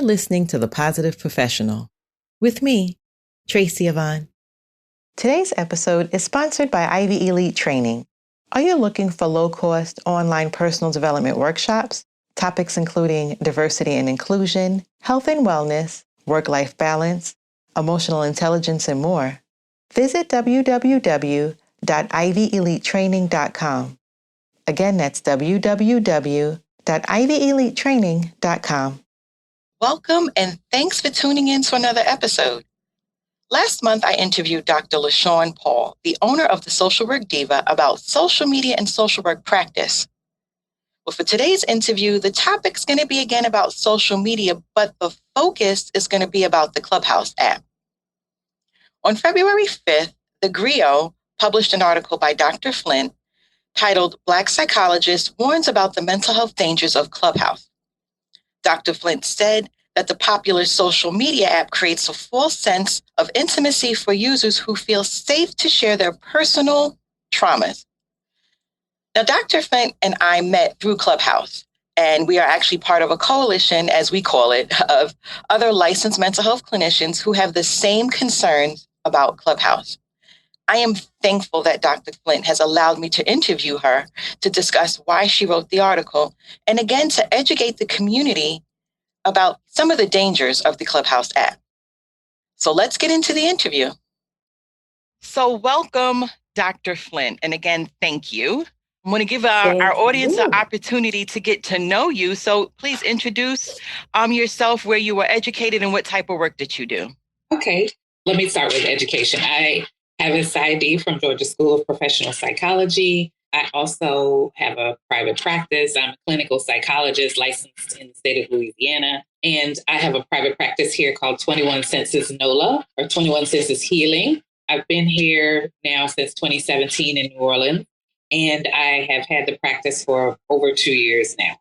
You're listening to The Positive Professional with me, Tracy Yvonne. Today's episode is sponsored by Ivy Elite Training. Are you looking for low-cost online personal development workshops? Topics including diversity and inclusion, health and wellness, work-life balance, emotional intelligence, and more. Visit www.ivyelitetraining.com. Again, that's www.ivyelitetraining.com. Welcome and thanks for tuning in to another episode. Last month, I interviewed Dr. LaShawn Paul, the owner of the Social Work Diva, about social media and social work practice. Well, for today's interview, the topic's going to be again about social media, but the focus is going to be about the Clubhouse app. On February 5th, the GRIO published an article by Dr. Flint titled Black Psychologist Warns About the Mental Health Dangers of Clubhouse. Dr. Flint said that the popular social media app creates a false sense of intimacy for users who feel safe to share their personal traumas. Now, Dr. Flint and I met through Clubhouse, and we are actually part of a coalition, as we call it, of other licensed mental health clinicians who have the same concerns about Clubhouse. I am thankful that Dr. Flint has allowed me to interview her to discuss why she wrote the article, and again, to educate the community about some of the dangers of the Clubhouse app. So let's get into the interview. So welcome, Dr. Flint. And again, thank you. I want to give our audience an opportunity to get to know you. So please introduce yourself, where you were educated, and what type of work did you do? Okay, let me start with education. I have a PsyD from Georgia School of Professional Psychology. I also have a private practice. I'm a clinical psychologist licensed in the state of Louisiana. And I have a private practice here called 21 Senses NOLA, or 21 Senses Healing. I've been here now since 2017 in New Orleans, and I have had the practice for over 2 years now.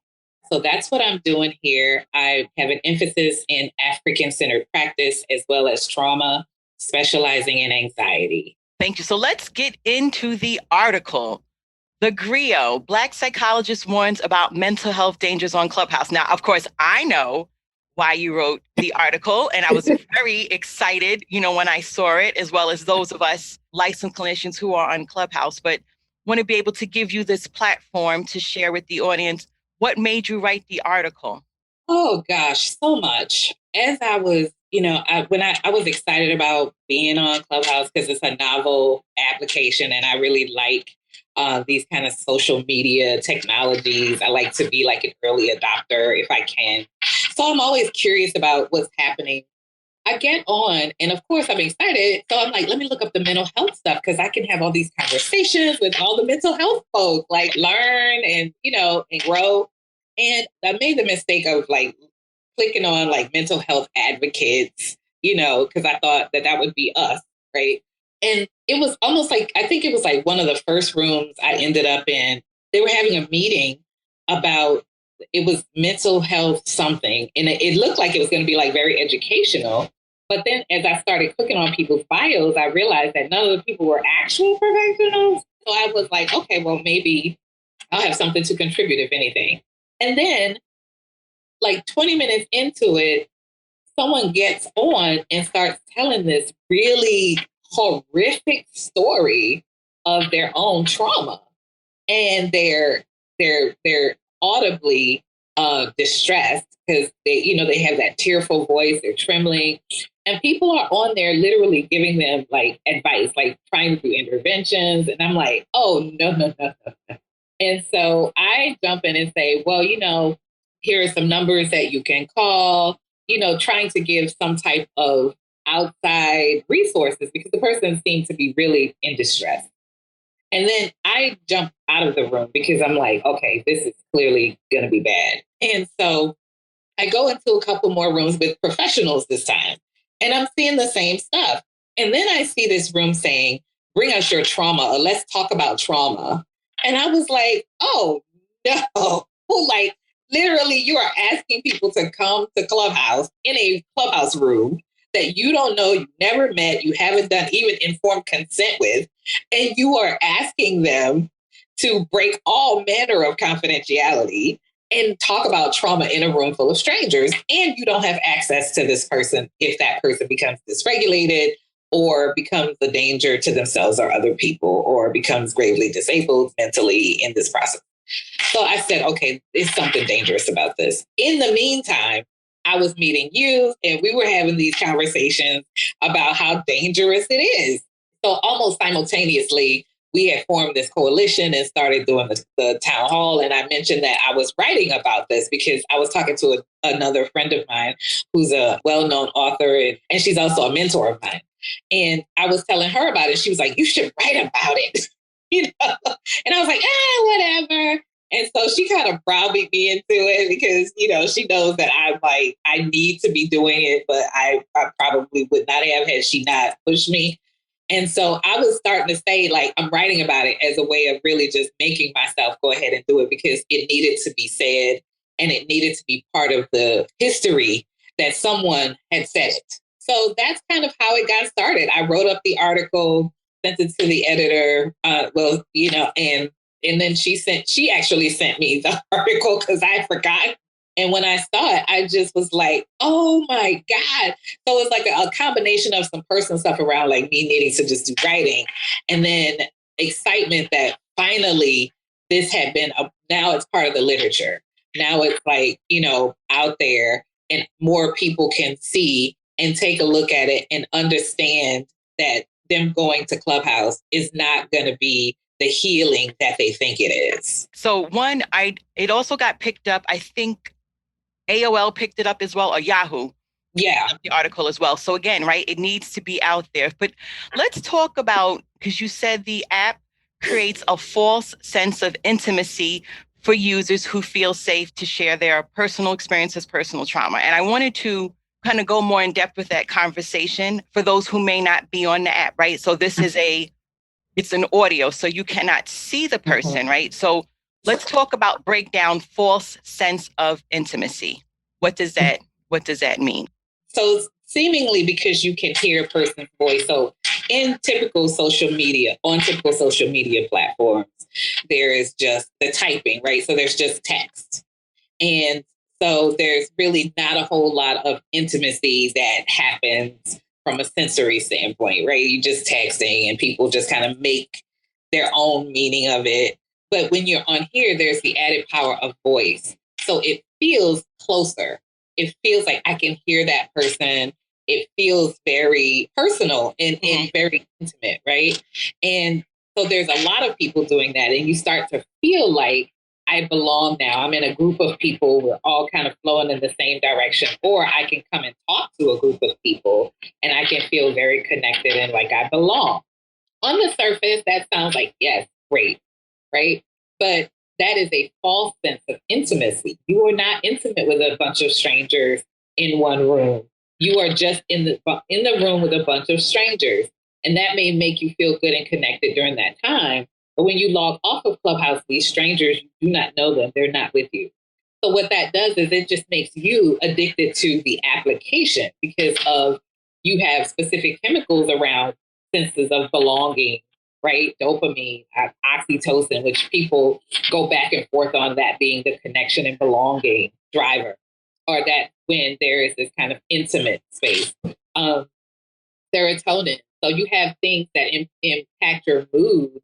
So that's what I'm doing here. I have an emphasis in African-centered practice as well as trauma, specializing in anxiety. Thank you. So let's get into the article. The GRIO, Black Psychologist Warns About Mental Health Dangers on Clubhouse. Now, of course, I know why you wrote the article, and I was very excited, when I saw it, as well as those of us licensed clinicians who are on Clubhouse, but want to be able to give you this platform to share with the audience what made you write the article. Oh, gosh, so much. As I was, I was excited about being on Clubhouse because it's a novel application, and I really like these kind of social media technologies. I like to be like an early adopter if I can. So I'm always curious about what's happening. I get on, and of course I'm excited. So I'm like, let me look up the mental health stuff because I can have all these conversations with all the mental health folks, like learn and, and grow. And I made the mistake of like clicking on like mental health advocates, because I thought that would be us, right? And it was almost like, I think it was like one of the first rooms I ended up in. They were having a meeting about, it was mental health something. And it looked like it was going to be like very educational. But then as I started clicking on people's bios, I realized that none of the people were actual professionals. So I was like, okay, well, maybe I'll have something to contribute, if anything. And then like 20 minutes into it, someone gets on and starts telling this really horrific story of their own trauma, and they're audibly distressed because they have that tearful voice, they're trembling, and people are on there literally giving them like advice, like trying to do interventions, and I'm like, oh no. And so I jump in and say, well, here are some numbers that you can call, trying to give some type of outside resources because the person seemed to be really in distress. And then I jump out of the room because I'm like, okay, this is clearly going to be bad. And so I go into a couple more rooms with professionals this time, and I'm seeing the same stuff. And then I see this room saying, bring us your trauma, or let's talk about trauma. And I was like, oh, no, like literally you are asking people to come to Clubhouse in a Clubhouse room that you don't know, you never met, you haven't done even informed consent with, and you are asking them to break all manner of confidentiality and talk about trauma in a room full of strangers. And you don't have access to this person if that person becomes dysregulated or becomes a danger to themselves or other people or becomes gravely disabled mentally in this process. So I said, okay, there's something dangerous about this. In the meantime, I was meeting you and we were having these conversations about how dangerous it is. So almost simultaneously, we had formed this coalition and started doing the town hall. And I mentioned that I was writing about this because I was talking to another friend of mine who's a well-known author and she's also a mentor of mine. And I was telling her about it. She was like, you should write about it. you know? And I was like, whatever. And so she kind of browbeat me into it because, she knows that I need to be doing it, but I probably would not have had she not pushed me. And so I was starting to say, like, I'm writing about it as a way of really just making myself go ahead and do it because it needed to be said and it needed to be part of the history that someone had said it. So that's kind of how it got started. I wrote up the article, sent it to the editor, and then she actually sent me the article because I forgot. And when I saw it, I just was like, oh my God. So it's like a combination of some personal stuff around like me needing to just do writing and then excitement that finally this had been, now it's part of the literature. Now it's like, out there and more people can see and take a look at it and understand that them going to Clubhouse is not going to be the healing that they think it is. So it also got picked up, I think AOL picked it up as well, or Yahoo. Yeah. The article as well. So again, right, it needs to be out there. But let's talk about, because you said the app creates a false sense of intimacy for users who feel safe to share their personal experiences, personal trauma. And I wanted to kind of go more in depth with that conversation for those who may not be on the app, right? So this is it's an audio, so you cannot see the person, right? So let's talk about breakdown false sense of intimacy. What does that mean? So seemingly because you can hear a person's voice. So on typical social media platforms, there is just the typing, right? So there's just text. And so there's really not a whole lot of intimacy that happens from a sensory standpoint, right? You just texting and people just kind of make their own meaning of it. But when you're on here, there's the added power of voice. So it feels closer. It feels like I can hear that person. It feels very personal and very intimate, right? And so there's a lot of people doing that. And you start to feel like I belong now. I'm in a group of people. We're all kind of flowing in the same direction. Or I can come and talk to a group of people and I can feel very connected and like I belong. On the surface, that sounds like, yes, great, right? But that is a false sense of intimacy. You are not intimate with a bunch of strangers in one room. You are just in the room with a bunch of strangers. And that may make you feel good and connected during that time. But when you log off of Clubhouse, these strangers, you do not know them. They're not with you. So what that does is it just makes you addicted to the application because of you have specific chemicals around senses of belonging, right? Dopamine, oxytocin, which people go back and forth on that being the connection and belonging driver, or that when there is this kind of intimate space. Serotonin. So you have things that impact your mood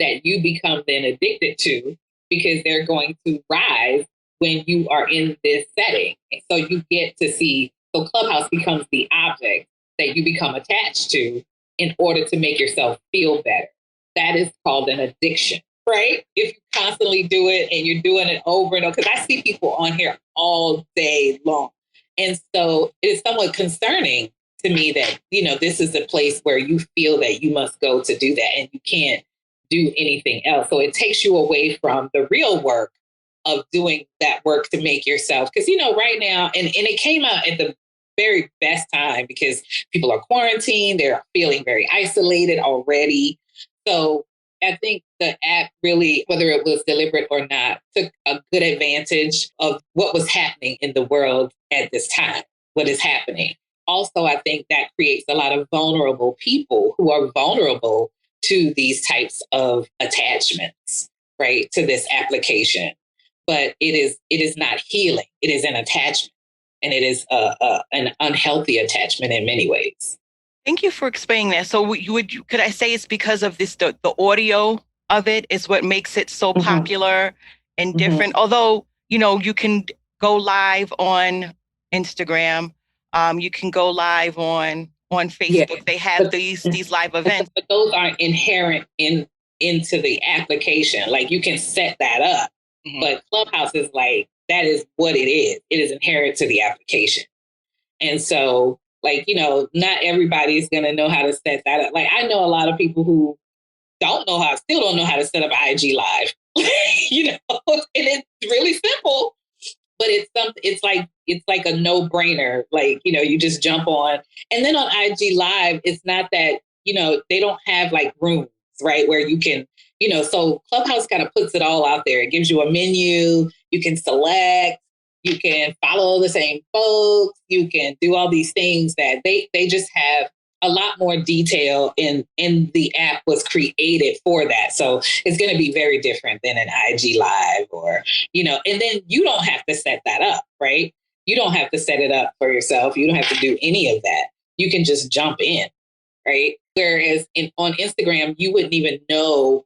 that you become then addicted to because they're going to rise when you are in this setting. And so you get to see, so Clubhouse becomes the object that you become attached to in order to make yourself feel better. That is called an addiction, right? If you constantly do it and you're doing it over and over, because I see people on here all day long. And so it is somewhat concerning to me that, this is a place where you feel that you must go to do that and you can't do anything else. So it takes you away from the real work of doing that work to make yourself, because, right now, and it came out at the very best time because people are quarantined, they're feeling very isolated already. So I think the app really, whether it was deliberate or not, took a good advantage of what was happening in the world at this time, what is happening. Also, I think that creates a lot of vulnerable people who are vulnerable to these types of attachments, right, to this application. but it is not healing. It is an attachment, and it is an unhealthy attachment in many ways. Thank you for explaining that. So could I say it's because of this, the audio of it is what makes it so popular and different? Although, you can go live on Instagram, you can go live on Facebook. Yeah. They have these live events. But those aren't inherent into the application. Like, you can set that up. But Clubhouse is like, that is what it is. It is inherent to the application. And so, like, not everybody's going to know how to set that up. Like, I know a lot of people who still don't know how to set up IG Live, and it's really simple, but it's something, it's like a no brainer. Like, you just jump on. And then on IG Live, it's not that, they don't have like rooms, right, where you can, so Clubhouse kind of puts it all out there. It gives you a menu, you can select, you can follow the same folks, you can do all these things that they just have a lot more detail in the app was created for that. So it's going to be very different than an IG Live or, and then you don't have to set that up, right? You don't have to set it up for yourself. You don't have to do any of that. You can just jump in, right? Whereas on Instagram, you wouldn't even know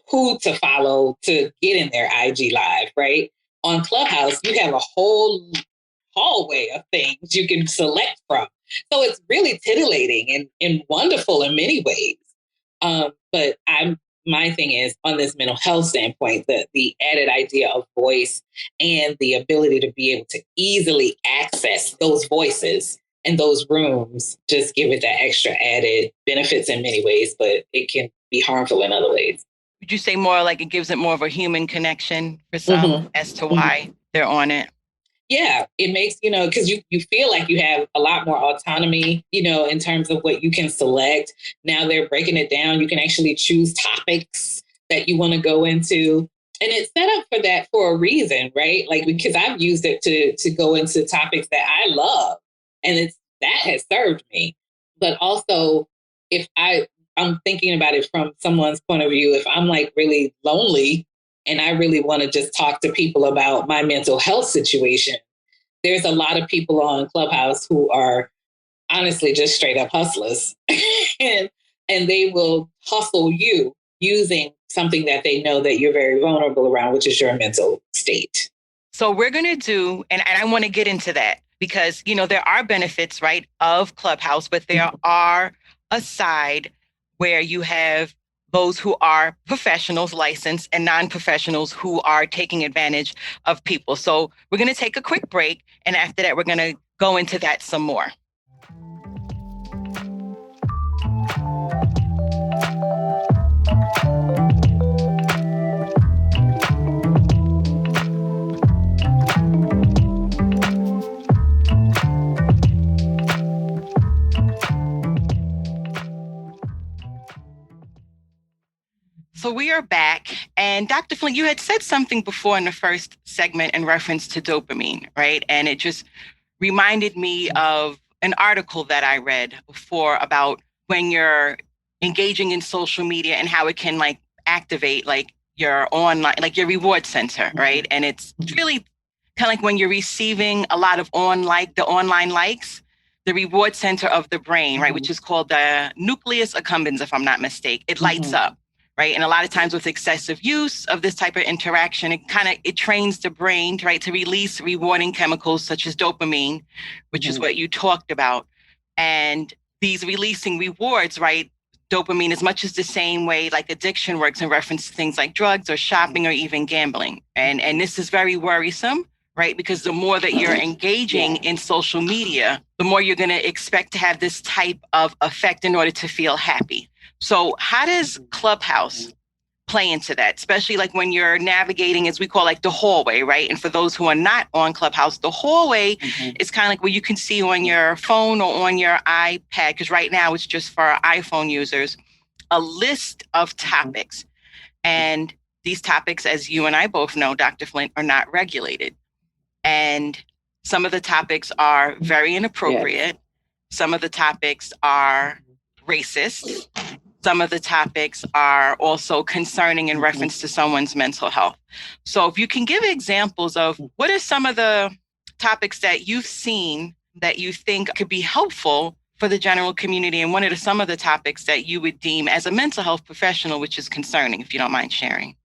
who to follow to get in their IG Live, right? On Clubhouse, you have a whole hallway of things you can select from. So it's really titillating and wonderful in many ways. But my thing is, on this mental health standpoint, the added idea of voice and the ability to be able to easily access those voices and those rooms just give it that extra added benefits in many ways, but it can be harmful in other ways. Would you say more like it gives it more of a human connection for some as to why they're on it? Yeah, it makes, because you feel like you have a lot more autonomy, in terms of what you can select. Now they're breaking it down. You can actually choose topics that you want to go into. And it's set up for that for a reason, right? Like, because I've used it to go into topics that I love. And that has served me. But also, if I'm thinking about it from someone's point of view, if I'm like really lonely and I really want to just talk to people about my mental health situation, there's a lot of people on Clubhouse who are honestly just straight up hustlers. and they will hustle you using something that they know that you're very vulnerable around, which is your mental state. So we're going to do, and I want to get into that because, there are benefits, right, of Clubhouse, but there are a side where you have those who are professionals licensed and non-professionals who are taking advantage of people. So we're going to take a quick break. And after that, we're going to go into that some more. So we are back. And Dr. Flint, you had said something before in the first segment in reference to dopamine, right? And it just reminded me of an article that I read before about when you're engaging in social media and how it can like activate like your online, like your reward center, right? And it's really kind of like when you're receiving a lot of the online likes, the reward center of the brain, right, which is called the nucleus accumbens, if I'm not mistaken, it lights up. Right. And a lot of times with excessive use of this type of interaction, it trains the brain, right, to release rewarding chemicals such as dopamine, which is what you talked about. And these releasing rewards, right, dopamine is much as the same way like addiction works in reference to things like drugs or shopping or even gambling. And this is very worrisome, right, because the more that you're engaging in social media, the more you're going to expect to have this type of effect in order to feel happy. So how does Clubhouse play into that, especially like when you're navigating, as we call like the hallway, right? And for those who are not on Clubhouse, the hallway is kind of like what you can see on your phone or on your iPad, because right now it's just for iPhone users, a list of topics. And these topics, as you and I both know, Dr. Flint, are not regulated. And some of the topics are very inappropriate. Yes. Some of the topics are racist. some of the topics are also concerning in reference to someone's mental health. So if you can give examples of what are some of the topics that you've seen that you think could be helpful for the general community, and what are some of the topics that you would deem as a mental health professional, which is concerning, if you don't mind sharing?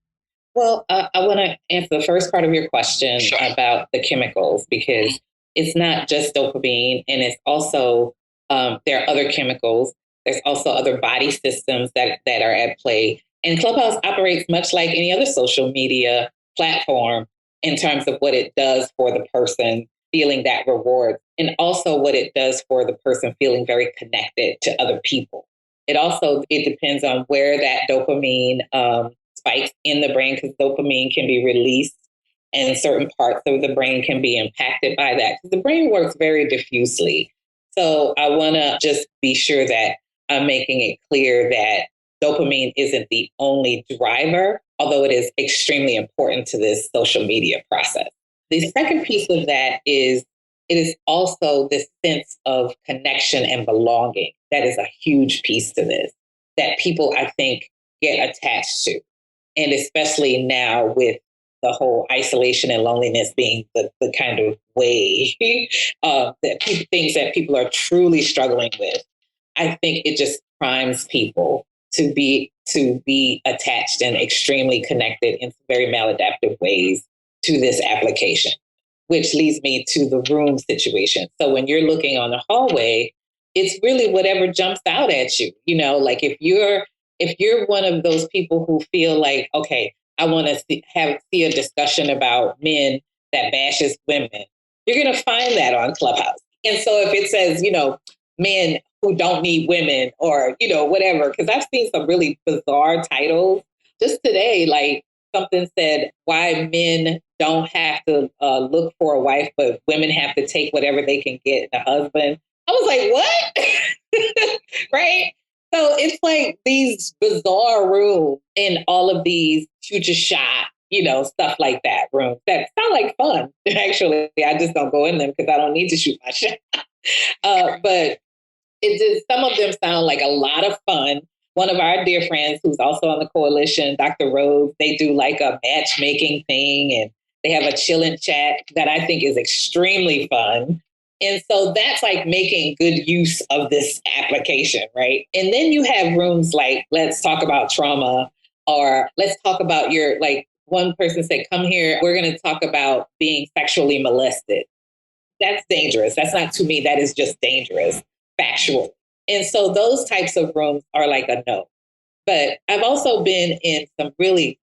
Well, I want to answer the first part of your question about the chemicals, because it's not just dopamine, and it's also, there are other chemicals. There's also other body systems that are at play. And Clubhouse operates much like any other social media platform in terms of what it does for the person feeling that reward, and also what it does for the person feeling very connected to other people. It depends on where that dopamine spikes in the brain, because dopamine can be released and certain parts of the brain can be impacted by that. The brain works very diffusely. So I want to just be sure that I'm making it clear that dopamine isn't the only driver, although it is extremely important to this social media process. The second piece of that is it is also this sense of connection and belonging. That is a huge piece to this that people, I think, get attached to. And especially now with the whole isolation and loneliness being the kind of way things that people are truly struggling with, I think it just primes people to be attached and extremely connected in very maladaptive ways to this application, which leads me to the room situation. So when you're looking on the hallway, it's really whatever jumps out at you. You know, like if you're one of those people who feel like, okay, I want to see a discussion about men that bashes women, you're going to find that on Clubhouse. And so if it says, men who don't need women, or, whatever, because I've seen some really bizarre titles just today, like something said, why men don't have to look for a wife, but women have to take whatever they can get in a husband. I was like, what? Right? So it's like these bizarre rooms in all of these future shot, stuff like that rooms that sound like fun. Actually, I just don't go in them because I don't need to shoot my shot. But some of them sound like a lot of fun. One of our dear friends who's also on the coalition, Dr. Rose, they do like a matchmaking thing, and they have a chill and chat that I think is extremely fun. And so that's like making good use of this application, right? And then you have rooms like, let's talk about trauma, or let's talk about one person said, come here, we're going to talk about being sexually molested. That's dangerous. That's not, to me, that is just dangerous, factual. And so those types of rooms are like a no. But I've also been in some really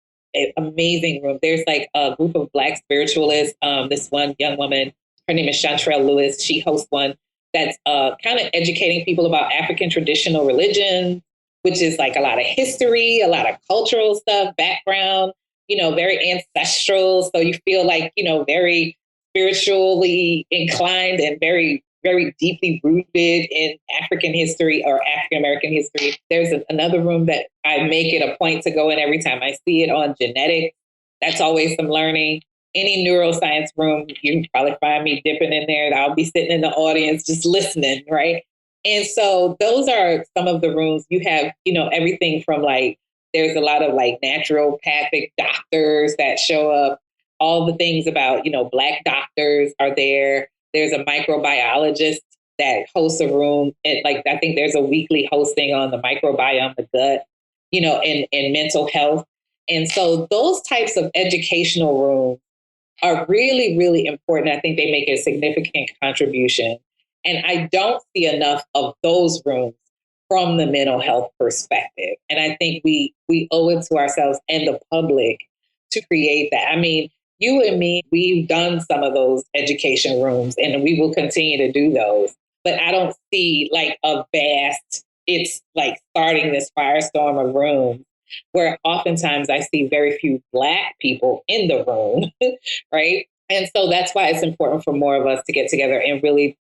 amazing rooms. There's like a group of Black spiritualists. This one young woman, her name is Chantrell Lewis. She hosts one that's kind of educating people about African traditional religion, which is like a lot of history, a lot of cultural stuff, background, very ancestral. So you feel like, very spiritually inclined and very, very deeply rooted in African history or African American history. There's another room that I make it a point to go in every time I see it, on genetics. That's always some learning. Any neuroscience room, you can probably find me dipping in there. I'll be sitting in the audience just listening, right? And so those are some of the rooms. You have, everything from like, there's a lot of like naturopathic doctors that show up. All the things about, Black doctors are there. There's a microbiologist that hosts a room. And I think there's a weekly hosting on the microbiome, the gut, and mental health. And so those types of educational rooms are really, really important. I think they make a significant contribution. And I don't see enough of those rooms from the mental health perspective. And I think we owe it to ourselves and the public to create that. I mean, you and me, we've done some of those education rooms, and we will continue to do those. But I don't see like it's like starting this firestorm of rooms where oftentimes I see very few Black people in the room, right? And so that's why it's important for more of us to get together and really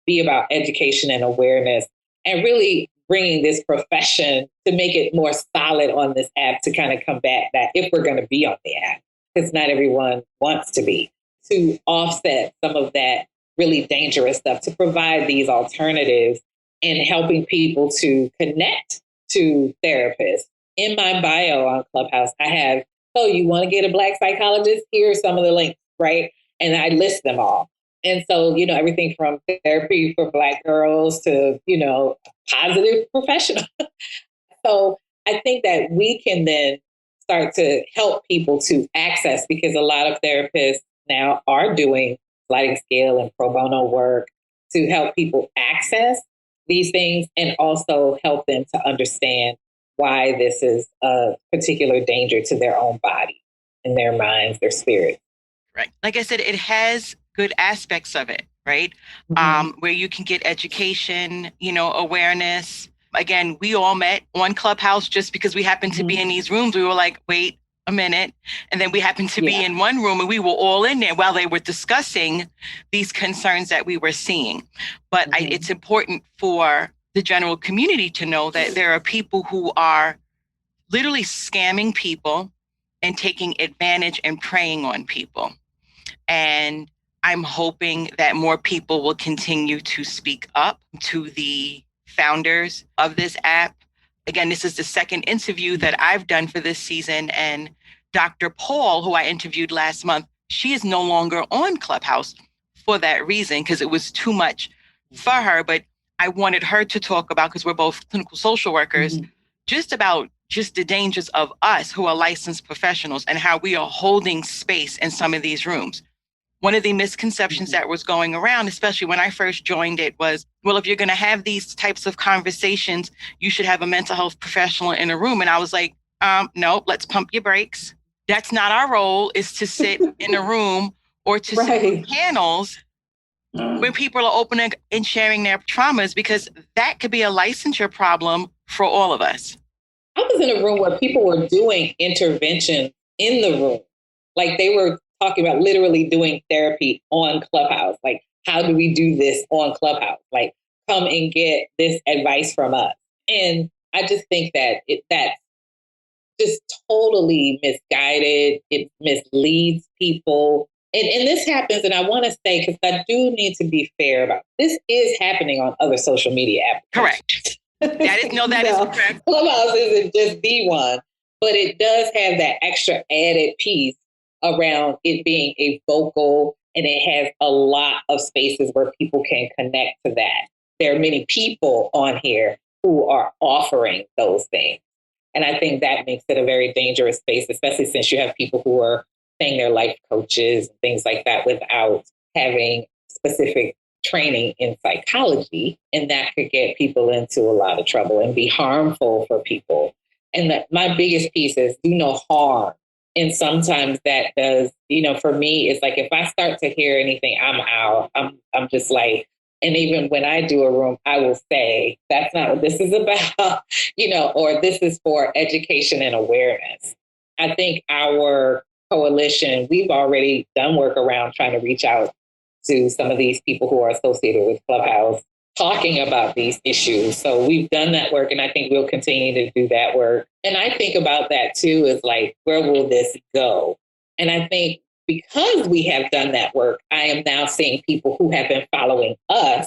be about education and awareness, and really bringing this profession to make it more solid on this app, to kind of combat that if we're going to be on the app, because not everyone wants to be, to offset some of that really dangerous stuff, to provide these alternatives and helping people to connect to therapists. In my bio on Clubhouse, I have, oh, you want to get a Black psychologist? Here are some of the links, right? And I list them all. And so, everything from therapy for Black girls to, positive professional. So I think that we can then start to help people to access, because a lot of therapists now are doing sliding scale and pro bono work to help people access these things and also help them to understand why this is a particular danger to their own body and their minds, their spirit. Right. Like I said, it has good aspects of it, right? Where you can get education, awareness. Again, we all met on Clubhouse just because we happened to be in these rooms. We were like, wait a minute. And then we happened to be in one room and we were all in there while they were discussing these concerns that we were seeing. But it's important for the general community to know that there are people who are literally scamming people and taking advantage and preying on people. And I'm hoping that more people will continue to speak up to the founders of this app. Again, this is the second interview that I've done for this season. And Dr. Paul, who I interviewed last month, she is no longer on Clubhouse for that reason, because it was too much for her. But I wanted her to talk about, because we're both clinical social workers, just about just the dangers of us who are licensed professionals and how we are holding space in some of these rooms. One of the misconceptions that was going around, especially when I first joined it, was, well, if you're going to have these types of conversations, you should have a mental health professional in a room. And I was like, no, let's pump your brakes. That's not our role, is to sit in a room or to sit in panels when people are opening and sharing their traumas, because that could be a licensure problem for all of us. I was in a room where people were doing intervention in the room. Like they were talking about literally doing therapy on Clubhouse. Like, how do we do this on Clubhouse? Like, come and get this advice from us. And I just think that that's just totally misguided. It misleads people. And this happens, and I want to say, because I do need to be fair about this, is happening on other social media applications. Correct. That is correct. Clubhouse isn't just the one, but it does have that extra added piece around it being a vocal, and it has a lot of spaces where people can connect to that. There are many people on here who are offering those things. And I think that makes it a very dangerous space, especially since you have people who are saying they're life coaches and things like that without having specific training in psychology. And that could get people into a lot of trouble and be harmful for people. And my biggest piece is do no harm. And sometimes that does, for me, it's like if I start to hear anything, I'm out. I'm just like, and even when I do a room, I will say, that's not what this is about, or this is for education and awareness. I think our coalition, we've already done work around trying to reach out to some of these people who are associated with Clubhouse, talking about these issues. So we've done that work, and I think we'll continue to do that work. And I think about that too, is like, where will this go? And I think because we have done that work, I am now seeing people who have been following us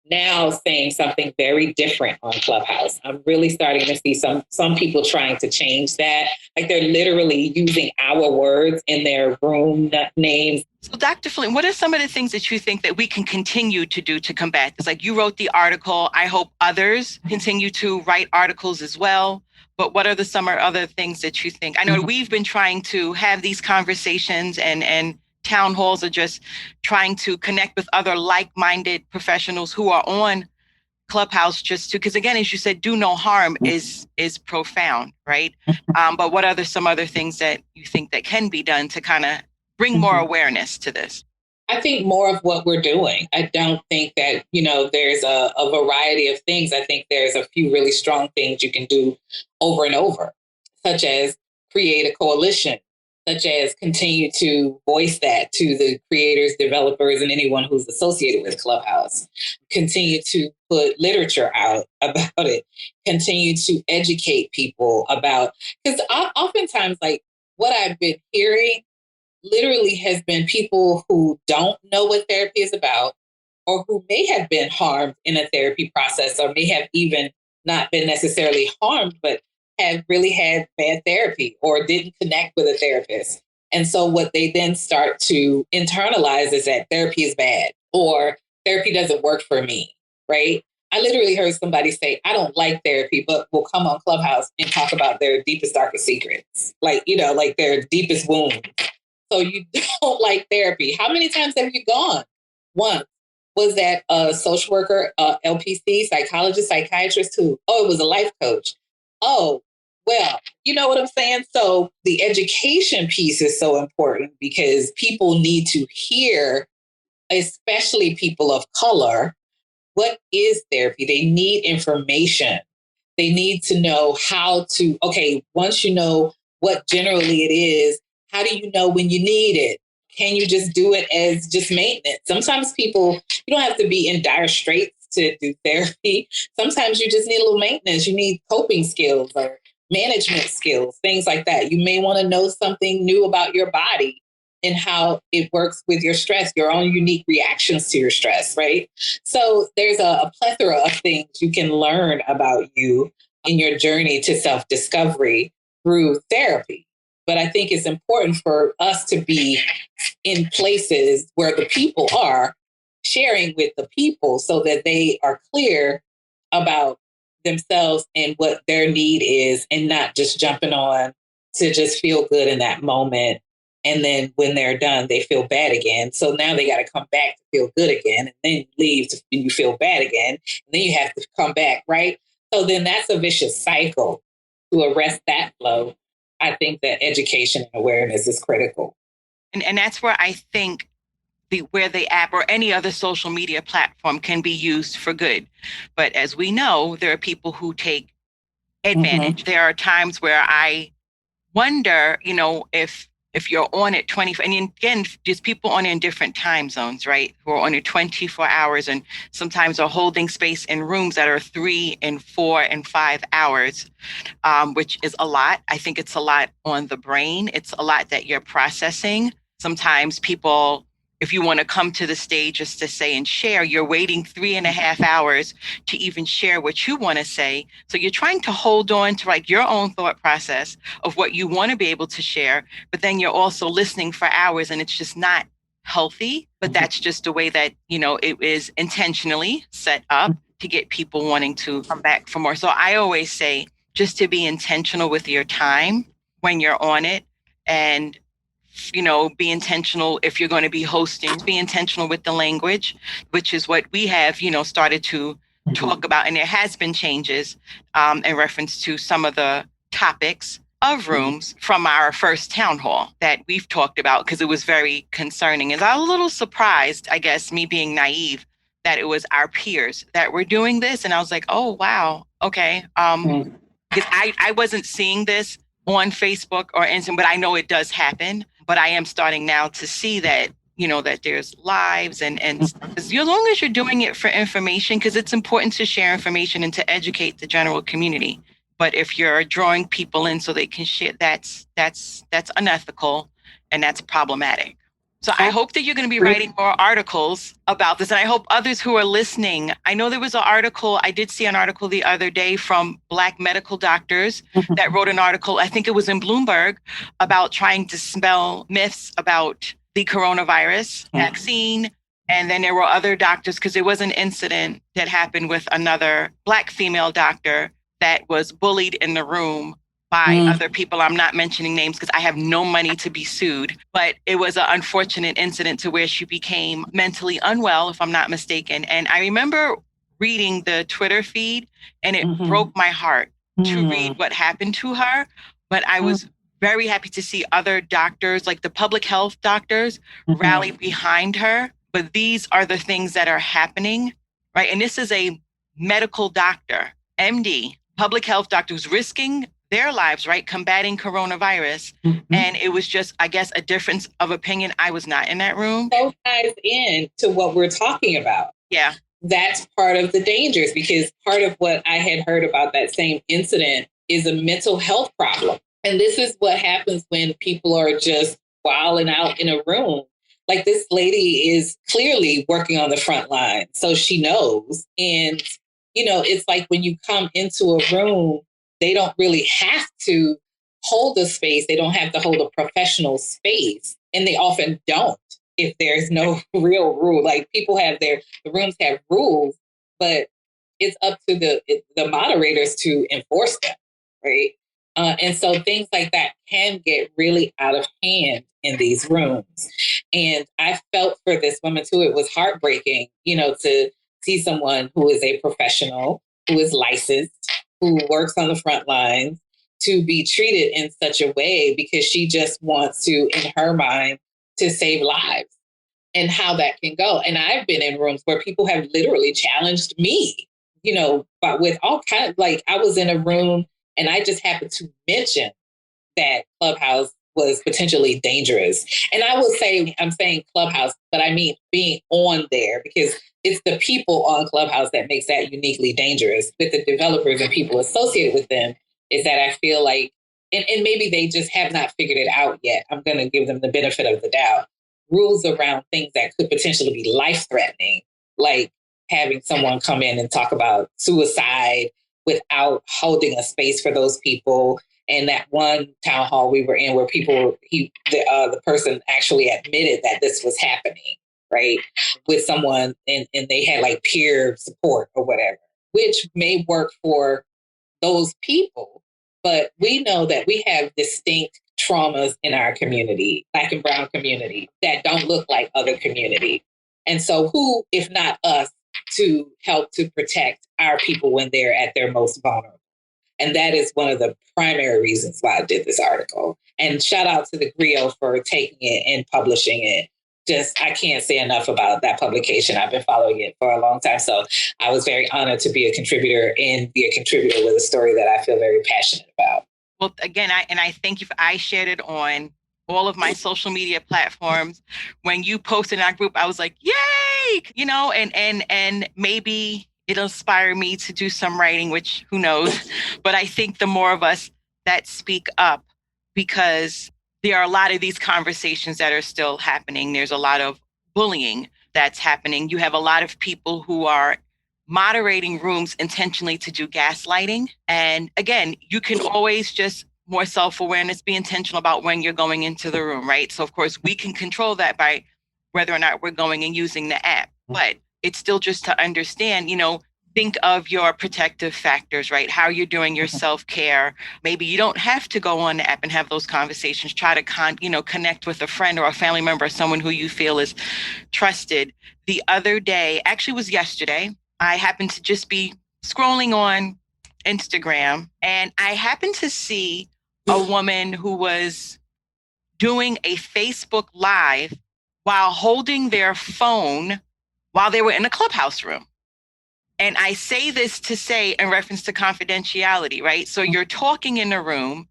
now saying something very different on Clubhouse. I'm really starting to see some people trying to change that. Like they're literally using our words in their room names. So Dr. Flynn, what are some of the things that you think that we can continue to do to combat this? Like you wrote the article. I hope others continue to write articles as well. But what are some other things that you think? I know we've been trying to have these conversations, and town halls are just trying to connect with other like-minded professionals who are on Clubhouse, just to, because again, as you said, do no harm is profound, right? But what are some other things that you think that can be done to kind of bring more awareness to this? I think more of what we're doing. I don't think that, there's a variety of things. I think there's a few really strong things you can do over and over, such as create a coalition, such as continue to voice that to the creators, developers, and anyone who's associated with Clubhouse. Continue to put literature out about it. Continue to educate people about, because oftentimes, like what I've been hearing literally has been people who don't know what therapy is about, or who may have been harmed in a therapy process, or may have even not been necessarily harmed, but have really had bad therapy or didn't connect with a therapist. And so what they then start to internalize is that therapy is bad or therapy doesn't work for me, right? I literally heard somebody say, I don't like therapy, but will come on Clubhouse and talk about their deepest, darkest secrets, like, like their deepest wounds. So you don't like therapy. How many times have you gone? Once. Was that a social worker, LPC, psychologist, psychiatrist who? Oh, it was a life coach. Oh, well, you know what I'm saying? So the education piece is so important because people need to hear, especially people of color, what is therapy? They need information. They need to know how to, okay, once you know what generally it is, how do you know when you need it? Can you just do it as just maintenance? Sometimes people, you don't have to be in dire straits to do therapy. Sometimes you just need a little maintenance. You need coping skills or management skills, things like that. You may want to know something new about your body and how it works with your stress, your own unique reactions to your stress, right? So there's a plethora of things you can learn about you in your journey to self-discovery through therapy. But I think it's important for us to be in places where the people are sharing with the people so that they are clear about themselves and what their need is and not just jumping on to just feel good in that moment. And then when they're done, they feel bad again. So now they got to come back to feel good again and then leave and you feel bad again. And then you have to come back, right? So then that's a vicious cycle. To arrest that flow, I think that education and awareness is critical. And that's where I think where the app or any other social media platform can be used for good. But as we know, there are people who take advantage. There are times where I wonder, if you're on it 20, and again, there's people on in different time zones, right? Who are on it 24 hours and sometimes are holding space in rooms that are 3 and 4 and 5 hours, which is a lot. I think it's a lot on the brain. It's a lot that you're processing. Sometimes people, if you want to come to the stage just to say and share, you're waiting 3.5 hours to even share what you want to say. So you're trying to hold on to like your own thought process of what you want to be able to share, but then you're also listening for hours and it's just not healthy. But that's just the way that, it is intentionally set up to get people wanting to come back for more. So I always say just to be intentional with your time when you're on it and be intentional if you're going to be hosting, be intentional with the language, which is what we have, started to talk about. And there has been changes in reference to some of the topics of rooms from our first town hall that we've talked about because it was very concerning. And I was a little surprised, I guess, me being naive, that it was our peers that were doing this. And I was like, oh, wow. Okay. Because I wasn't seeing this on Facebook or Instagram, but I know it does happen. But I am starting now to see that, that there's lives and as long as you're doing it for information, because it's important to share information and to educate the general community. But if you're drawing people in so they can share, that's unethical and that's problematic. So I hope that you're going to be writing more articles about this. And I hope others who are listening, I know there was an article, I did see an article the other day from Black medical doctors that wrote an article, I think it was in Bloomberg, about trying to dispel myths about the coronavirus vaccine. And then there were other doctors, because there was an incident that happened with another Black female doctor that was bullied in the room by other people. I'm not mentioning names because I have no money to be sued, but it was an unfortunate incident to where she became mentally unwell, if I'm not mistaken. And I remember reading the Twitter feed and it broke my heart to read what happened to her. But I was very happy to see other doctors, like the public health doctors, rally behind her. But these are the things that are happening, right? And this is a medical doctor, MD, public health doctor who's risking their lives, right? Combating coronavirus. And it was just, I guess, a difference of opinion. I was not in that room. So ties in to what we're talking about. Yeah. That's part of the dangers, because part of what I had heard about that same incident is a mental health problem. And this is what happens when people are just wilding out in a room. Like, this lady is clearly working on the front line, so she knows. And it's like when you come into a room, they don't really have to hold a space. They don't have to hold a professional space. And they often don't if there's no real rule. Like people have the rooms have rules, but it's up to the moderators to enforce them, right? And so things like that can get really out of hand in these rooms. And I felt for this woman too, it was heartbreaking, to see someone who is a professional, who is licensed, who works on the front lines, to be treated in such a way because she just wants to, in her mind, to save lives, and how that can go. And I've been in rooms where people have literally challenged me, but with all kinds, like I was in a room and I just happened to mention that Clubhouse was potentially dangerous. And I will say, I'm saying Clubhouse, but I mean being on there, because it's the people on Clubhouse that makes that uniquely dangerous. With the developers and people associated with them, is that I feel like, and maybe they just have not figured it out yet. I'm going to give them the benefit of the doubt. Rules around things that could potentially be life threatening, like having someone come in and talk about suicide without holding a space for those people. And that one town hall we were in where the person actually admitted that this was happening, right, with someone, and they had like peer support or whatever, which may work for those people. But we know that we have distinct traumas in our community, Black and Brown community, that don't look like other community. And so who, if not us, to help to protect our people when they're at their most vulnerable? And that is one of the primary reasons why I did this article. And shout out to the Griot for taking it and publishing it. I can't say enough about that publication. I've been following it for a long time. So I was very honored to be a contributor and be a contributor with a story that I feel very passionate about. Well, again, I thank you. I shared it on all of my social media platforms. When you posted in our group, I was like, yay, and maybe it'll inspire me to do some writing, which who knows. But I think the more of us that speak up, because there are a lot of these conversations that are still happening. There's a lot of bullying that's happening. You have a lot of people who are moderating rooms intentionally to do gaslighting. And again, you can always just more self-awareness, be intentional about when you're going into the room, right? So of course we can control that by whether or not we're going and using the app, but it's still just to understand, think of your protective factors, right? How you're doing your self-care. Maybe you don't have to go on the app and have those conversations. Try to connect with a friend or a family member or someone who you feel is trusted. The other day, actually was yesterday, I happened to just be scrolling on Instagram and I happened to see a woman who was doing a Facebook Live while holding their phone while they were in a Clubhouse room. And I say this to say in reference to confidentiality, right? So you're talking in a room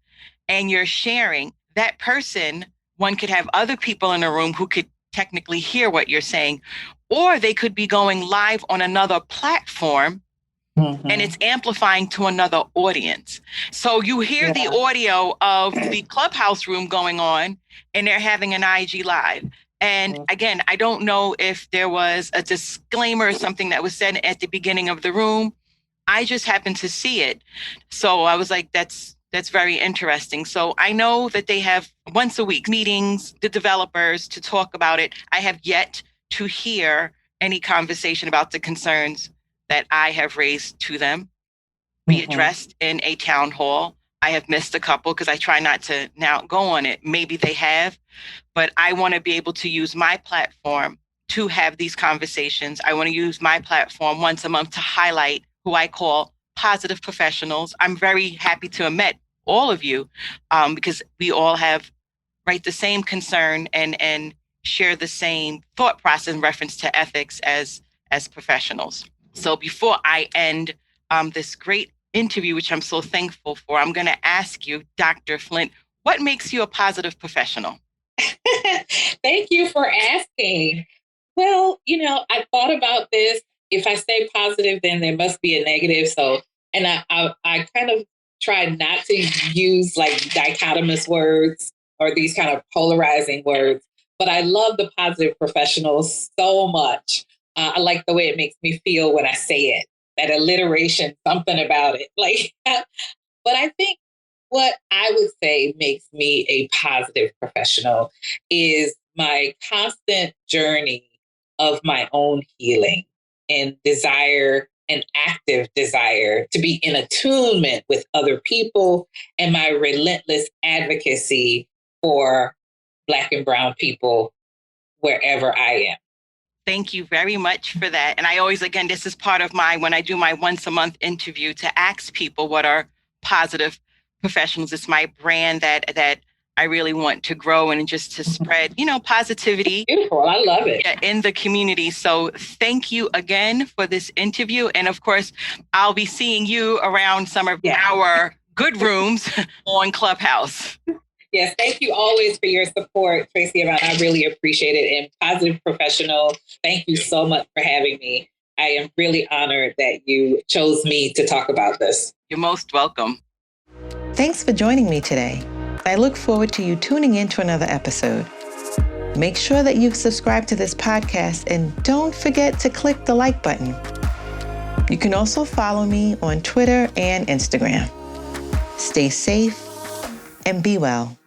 and you're sharing. That person, one could have other people in a room who could technically hear what you're saying, or they could be going live on another platform. Mm-hmm. And it's amplifying to another audience. So you hear the audio of the Clubhouse room going on and they're having an IG Live. And again, I don't know if there was a disclaimer or something that was said at the beginning of the room. I just happened to see it. So I was like, that's very interesting. So I know that they have once a week meetings, the developers, to talk about it. I have yet to hear any conversation about the concerns that I have raised to them be addressed in a town hall. I have missed a couple because I try not to now go on it. Maybe they have, but I want to be able to use my platform to have these conversations. I want to use my platform once a month to highlight who I call positive professionals. I'm very happy to have met all of you because we all have the same concern and share the same thought process in reference to ethics as professionals. So before I end this great interview, which I'm so thankful for, I'm going to ask you, Dr. Flint, what makes you a positive professional? Thank you for asking. Well, I thought about this. If I say positive, then there must be a negative. So, and I kind of try not to use like dichotomous words or these kind of polarizing words, but I love the positive professional so much. I like the way it makes me feel when I say it. that alliteration, something about it. Like, but I think what I would say makes me a positive professional is my constant journey of my own healing and desire, an active desire to be in attunement with other people, and my relentless advocacy for Black and Brown people wherever I am. Thank you very much for that. And I always, again, this is part of when I do my once a month interview, to ask people what are positive professionals. It's my brand that I really want to grow and just to spread, positivity. Beautiful. I love it. In the community. So thank you again for this interview. And of course, I'll be seeing you around some of our good rooms on Clubhouse. Yes, thank you always for your support, Tracy. I really appreciate it. And positive professional, thank you so much for having me. I am really honored that you chose me to talk about this. You're most welcome. Thanks for joining me today. I look forward to you tuning in to another episode. Make sure that you've subscribed to this podcast and don't forget to click the like button. You can also follow me on Twitter and Instagram. Stay safe and be well.